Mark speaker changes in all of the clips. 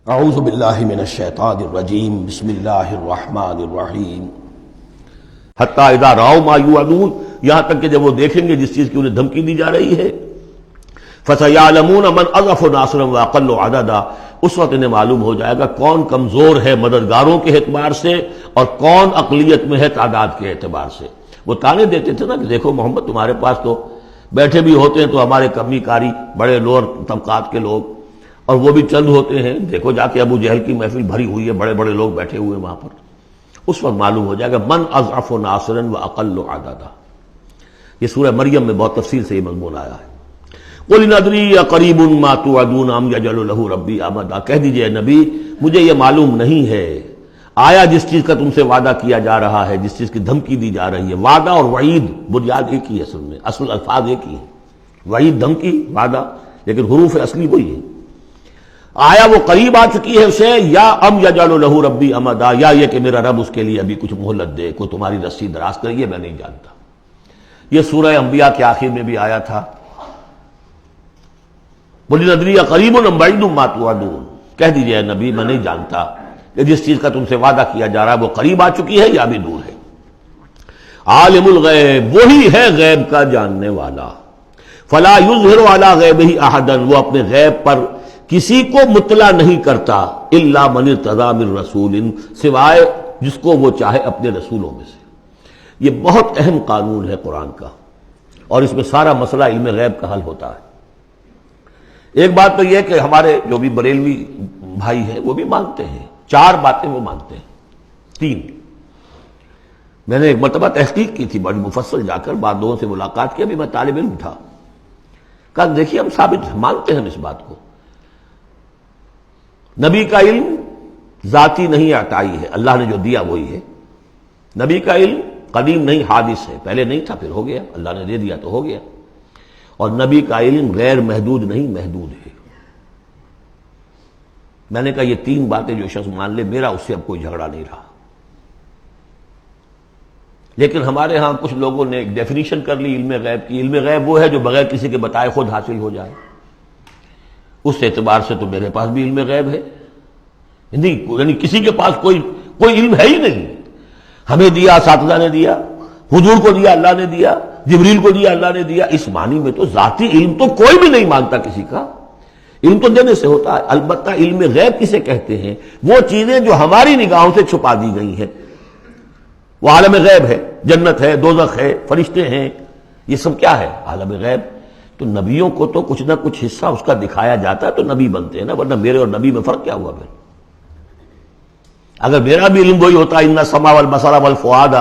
Speaker 1: اعوذ باللہ من الشیطان الرجیم بسم اللہ الرحمن الرحیم حتیٰ اذا رأوا ما یوعدون، یہاں تک کہ جب وہ دیکھیں گے جس چیز کی انہیں دھمکی دی جا رہی ہے، فسیعلمون من اضعف ناصرا واقل عددا، اس وقت انہیں معلوم ہو جائے گا کون کمزور ہے مددگاروں کے اعتبار سے اور کون اقلیت میں ہے تعداد کے اعتبار سے۔ وہ تانے دیتے تھے نا کہ دیکھو محمد تمہارے پاس تو بیٹھے بھی ہوتے ہیں تو ہمارے کمی کاری بڑے لوور طبقات کے لوگ، اور وہ بھی چند ہوتے ہیں، دیکھو جا کے ابو جہل کی محفل بھری ہوئی ہے، بڑے بڑے لوگ بیٹھے ہوئے وہاں پر۔ اس وقت معلوم ہو جائے گا من اضعف ناصرا واقل عددا۔ یہ سورہ مریم میں بہت تفصیل سے یہ مضمون آیا ہے۔ قل ان ادری اقریب ما توعدون ام یجعل له ربی امدا، کہہ دیجئے نبی مجھے یہ معلوم نہیں ہے آیا جس چیز کا تم سے وعدہ کیا جا رہا ہے، جس چیز کی دھمکی دی جا رہی ہے۔ وعدہ اور وعید بنیاد ایک ہی ہے، اصل میں اصل الفاظ ایک ہی ہیں، وعید دھمکی، وعدہ، لیکن حروف اصلی وہی ہے۔ آیا وہ قریب آ چکی ہے اسے، یا ام یجعل له ربی امدا، یا یہ کہ میرا رب اس کے لیے ابھی کچھ مہلت دے، کوئی تمہاری رسی دراز کرے، یہ میں نہیں جانتا۔ یہ سورہ انبیاء کے آخر میں بھی آیا تھا، قل ندری قریب ام بعید ما توعدون، کہہ دیجئے نبی میں نہیں جانتا کہ جس چیز کا تم سے وعدہ کیا جا رہا ہے وہ قریب آ چکی ہے یا بھی دور ہے۔ عالم الغیب، وہی ہے غیب کا جاننے والا، فلا یظہر علی غیبہ احدا، وہ اپنے غیب پر کسی کو مطلع نہیں کرتا، الا من ارتضی من رسول، سوائے جس کو وہ چاہے اپنے رسولوں میں سے۔ یہ بہت اہم قانون ہے قرآن کا، اور اس میں سارا مسئلہ علم غیب کا حل ہوتا ہے۔ ایک بات تو یہ کہ ہمارے جو بھی بریلوی بھائی ہیں وہ بھی مانتے ہیں، چار باتیں وہ مانتے ہیں، تین۔ میں نے ایک مرتبہ تحقیق کی تھی بڑی مفصل، جا کر بعد لوگوں سے ملاقات کی، ابھی میں طالب علم تھا، کہا دیکھیے ہم ثابت مانتے ہیں ہم اس بات کو، نبی کا علم ذاتی نہیں عطائی ہے، اللہ نے جو دیا وہی ہے۔ نبی کا علم قدیم نہیں، حادث ہے، پہلے نہیں تھا پھر ہو گیا، اللہ نے دے دیا تو ہو گیا۔ اور نبی کا علم غیر محدود نہیں، محدود ہے۔ میں نے کہا یہ تین باتیں جو شخص مان لے، میرا اس سے اب کوئی جھگڑا نہیں رہا۔ لیکن ہمارے ہاں کچھ لوگوں نے ایک ڈیفینیشن کر لی علم غیب کی، علم غیب وہ ہے جو بغیر کسی کے بتائے خود حاصل ہو جائے۔ اس اعتبار سے تو میرے پاس بھی علم غیب ہے، نہیں یعنی کسی کے پاس کوئی علم ہے ہی نہیں۔ ہمیں دیا اساتذہ نے دیا، حضور کو دیا اللہ نے دیا، جبریل کو دیا اللہ نے دیا، اس معنی میں تو ذاتی علم تو کوئی بھی نہیں مانتا کسی کا، علم تو دینے سے ہوتا ہے۔ البتہ علم غیب کسے کہتے ہیں؟ وہ چیزیں جو ہماری نگاہوں سے چھپا دی گئی ہیں، وہ عالم غیب ہے، جنت ہے، دوزخ ہے، فرشتے ہیں، یہ سب کیا ہے؟ عالم غیب۔ تو نبیوں کو تو کچھ نہ کچھ حصہ اس کا دکھایا جاتا ہے تو نبی بنتے ہیں نا، ورنہ میرے اور نبی میں فرق کیا ہوا پھر؟ اگر میرا بھی علم وہی ہوتا ان السمع والبصر والفؤاد،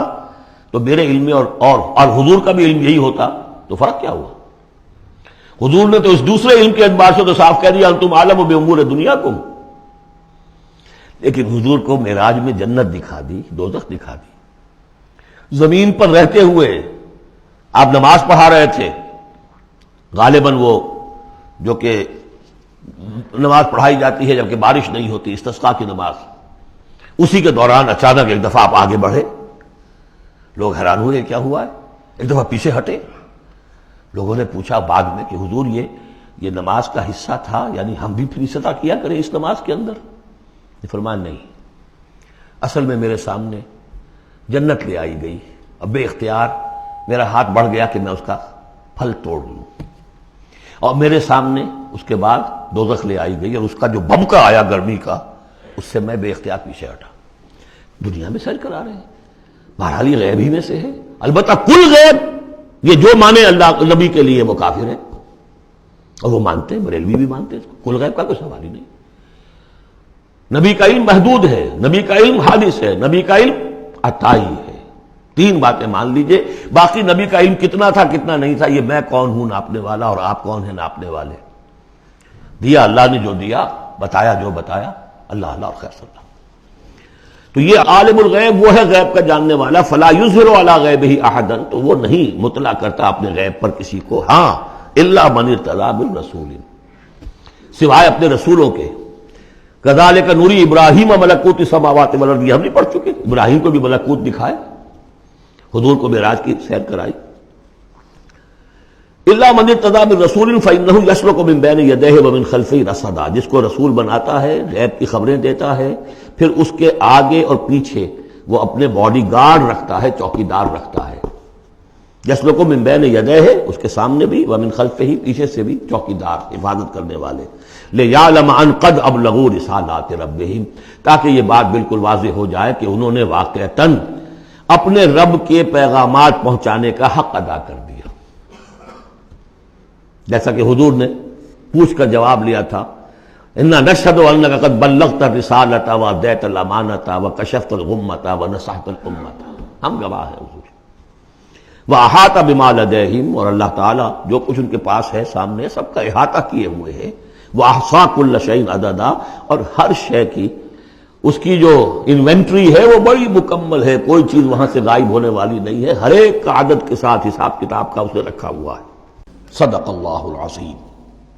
Speaker 1: تو میرے علم اور حضور کا بھی علم یہی ہوتا تو فرق کیا ہوا؟ حضور نے تو اس دوسرے علم کے اعتبار سے تو صاف کہہ دیا انتم عالم بامور دنیاکم، لیکن حضور کو معراج میں جنت دکھا دی، دوزخ دکھا دی۔ زمین پر رہتے ہوئے آپ نماز پڑھا رہے تھے، غالباً وہ جو کہ نماز پڑھائی جاتی ہے جبکہ بارش نہیں ہوتی، استسقاء کی نماز، اسی کے دوران اچانک ایک دفعہ آپ آگے بڑھے، لوگ حیران ہوئے کیا ہوا ہے، ایک دفعہ پیچھے ہٹے۔ لوگوں نے پوچھا بعد میں کہ حضور یہ نماز کا حصہ تھا، یعنی ہم بھی پھر اصلاح کیا کریں اس نماز کے اندر؟ یہ فرمان نہیں، اصل میں میرے سامنے جنت لے آئی گئی، اب بے اختیار میرا ہاتھ بڑھ گیا کہ میں اس کا پھل توڑ لوں، اور میرے سامنے اس کے بعد دوزخ لے آئی گئی، اور اس کا جو بھبکا آیا گرمی کا، اس سے میں بے اختیار پیچھے ہٹا۔ دنیا میں سیر کرا رہے ہیں، بہرحال یہ غیب ہی میں سے ہے۔ البتہ کل غیب، یہ جو مانے اللہ نبی کے لیے وہ کافر ہے، اور وہ مانتے ہیں، بریلوی بھی مانتے ہیں، کل غیب کا کوئی سوال ہی نہیں۔ نبی کا علم محدود ہے، نبی کا علم حادث ہے، نبی کا علم عطائی ہے۔ تین باتیں مان لیجئے، باقی نبی کا علم کتنا تھا کتنا نہیں تھا، یہ میں کون ہوں ناپنے والا اور آپ کون ہیں ناپنے والے؟ دیا اللہ نے جو دیا، بتایا جو بتایا، اللہ اللہ اور خیر صلی اللہ۔ تو یہ عالم الغیب وہ ہے غیب کا جاننے والا، فلا یظہر علی غیبہ احدا، تو وہ نہیں مطلع کرتا اپنے غیب پر کسی کو، ہاں الا من ارتضی من رسول، سوائے اپنے رسولوں کے۔ کذالک نوری ابراہیم ملکوت السماوات والارض، یہ ہم نہیں پڑھ چکے؟ ابراہیم کو بھی ملکوت دکھائے، حضور کو معراج کی سیر کرائی۔ الا من ارتضى من رسول فانه يسلك من بين يديه ومن خلفه رصدا، جس کو رسول بناتا ہے، غیب کی خبریں دیتا ہے، پھر اس کے آگے اور پیچھے وہ اپنے باڈی گارڈ رکھتا ہے، چوکیدار رکھتا ہے. يسلك من بين يديه، اس کے سامنے بھی، ومن خلفه، پیچھے سے بھی چوکیدار، حفاظت کرنے والے. ليعلم ان قد ابلغوا رسالات ربهم، تاکہ یہ بات بالکل واضح ہو جائے کہ انہوں نے واقعتاً اپنے رب کے پیغامات پہنچانے کا حق ادا کر دیا. جیسا کہ حضور نے پوچھ کر جواب لیا تھا، انا نشهد انك قد بلغت الرسالة واديت الامانة وكشفت الغمة ونصحت الامة، ہم گواہ ہیں حضور. واحاط بما لديهم، اور اللہ تعالیٰ جو کچھ ان کے پاس ہے سامنے سب کا احاطہ کیے ہوئے ہیں. واحصى كل شيء عددا، اور ہر شے کی اس کی جو انوینٹری ہے وہ بڑی مکمل ہے، کوئی چیز وہاں سے غائب ہونے والی نہیں ہے، ہر ایک کا عدد کے ساتھ حساب کتاب کا اسے رکھا ہوا ہے. صدق اللہ العظیم.